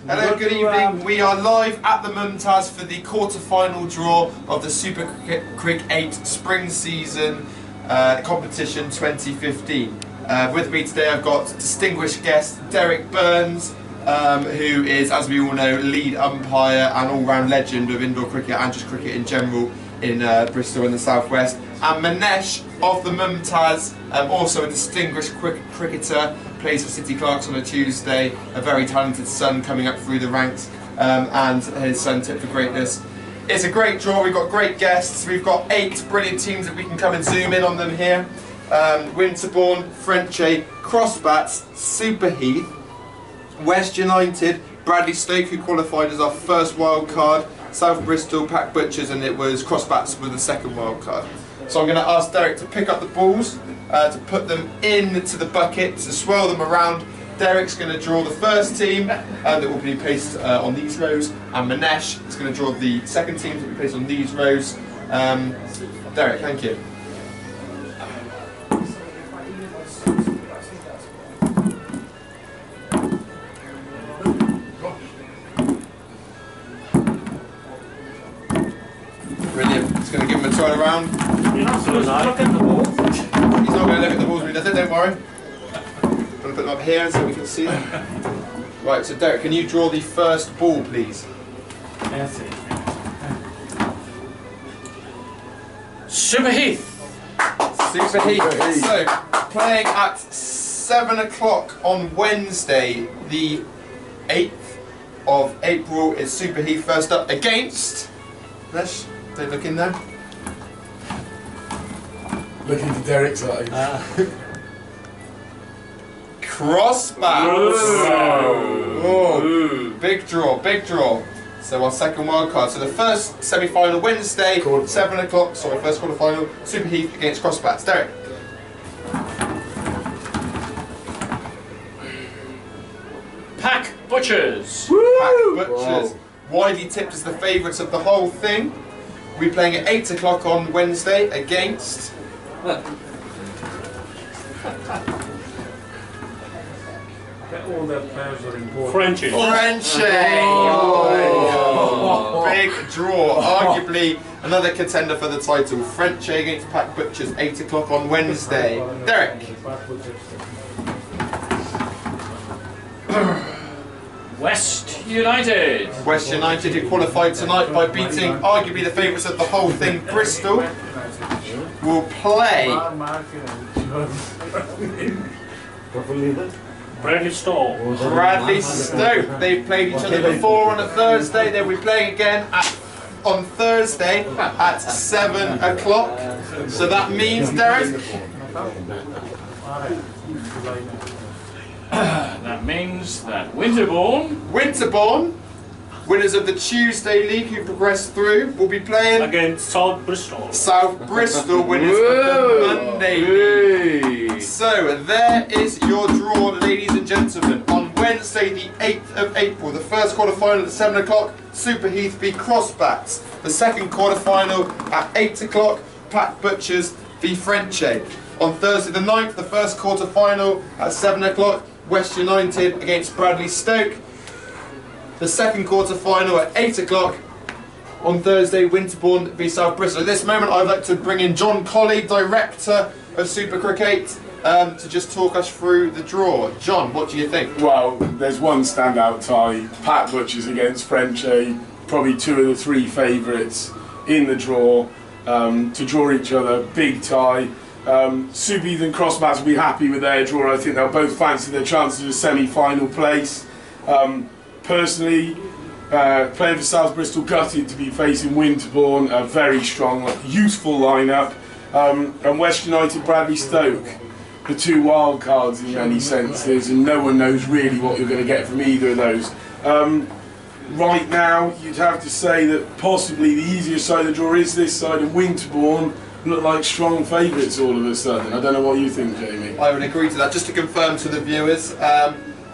Hello, good evening. We are live at the Mumtaz for the quarter-final draw of the SuperCric8 Spring Season Competition 2015. With me today I've got distinguished guest Derek Burns, who is, as we all know, lead umpire and all-round legend of indoor cricket and just cricket in general in Bristol and the southwest, and Manesh of the Mumtaz, also a distinguished cricketer, plays for City Clerks on a Tuesday, a very talented son coming up through the ranks, and his son Tip for Greatness. It's a great draw. We've got great guests. We've got 8 brilliant teams that we can come and zoom in on them here. Winterbourne, Frenchay, Crossbats, Superheath, West United, Bradley Stoke, who qualified as our first wild card, South Bristol, Pack Butchers, and it was Crossbats with the second wild card. So I'm going to ask Derek to pick up the balls, to put them into the bucket, to swirl them around. Derek's going to draw the first team that will be placed on these rows, and Manesh is going to draw the second team that will be placed on these rows. Derek, thank you. Brilliant. Just going to give him a turn around. You're not supposed to look at the balls. He's not going to look at the balls when he does it, don't worry. I'm going to put them up here so we can see them. Right, so Derek, can you draw the first ball, please? That's it. Superheath. Superheath. So, playing at 7 o'clock on Wednesday, the 8th of April, is Superheath first up against... Manesh, don't look in there. Looking to Derek's eyes. Crossbats. Oh, big draw, big draw. So our second wild card. So the first semi-final Wednesday, 7 o'clock. Sorry, first quarter-final. Superheath against Crossbats. Derek. Pack Butchers. Pack Butchers. Widely tipped as the favourites of the whole thing. We're playing at 8 o'clock on Wednesday against... All the players are important. Frenchy. Frenchay! Oh, big draw. Arguably another contender for the title. Frenchay against Pack Butchers, 8 o'clock on Wednesday. Derek. West United. West United, who qualified tonight by beating arguably the favourites of the whole thing, Bristol, will play Bradley Stoke. Bradley Stoke. They've played each other before on a Thursday. They'll be playing again on Thursday at 7 o'clock. So that means, Derek, That means that Winterbourne, winners of the Tuesday League who progressed through, will be playing against South Bristol. South Bristol, winners of the Monday League. So there is your draw, ladies and gentlemen. On Wednesday the 8th of April, the first quarter-final at 7 o'clock, Superheath v Crossbats. The second quarter-final at 8 o'clock, Pack Butchers v Frenchay. On Thursday the 9th, the first quarter-final at 7 o'clock, West United against Bradley Stoke. The second quarter-final at 8 o'clock on Thursday, Winterbourne v South Bristol. At this moment, I'd like to bring in John Colley, director of SuperCric8, to just talk us through the draw. John, what do you think? Well, there's one standout tie, Pack Butchers against Frenchay, probably 2 of the 3 favourites in the draw to draw each other, big tie. Superheath and Crossbats will be happy with their draw. I think they'll both fancy their chances of a semi-final place. Personally, playing for South Bristol, gutted to be facing Winterbourne, a very strong, useful lineup. And West United, Bradley Stoke, the 2 wild cards in many senses, and no one knows really what you're going to get from either of those. Right now, you'd have to say that possibly the easier side of the draw is this side, and Winterbourne look like strong favourites all of a sudden. I don't know what you think, Jamie. I would agree to that. Just to confirm to the viewers,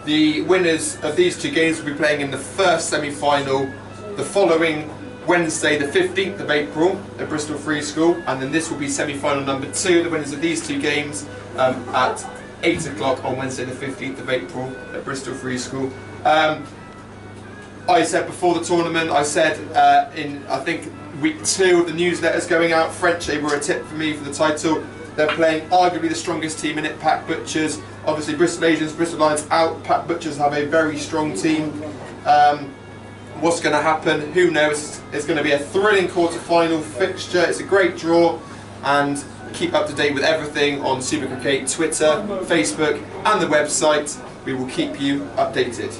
the winners of these 2 games will be playing in the first semi-final the following Wednesday the 15th of April at Bristol Free School, and then this will be semi-final number 2, the winners of these 2 games at 8 o'clock on Wednesday the 15th of April at Bristol Free School. I said before the tournament, I said in I think week 2 of the newsletters going out, French were a tip for me for the title. They're playing arguably the strongest team in it, Pack Butchers. Obviously Bristol Asians, Bristol Lions out, Pack Butchers have a very strong team. What's going to happen? Who knows? It's going to be a thrilling quarter-final fixture. It's a great draw, and keep up to date with everything on SuperCric8 Twitter, Facebook and the website. We will keep you updated.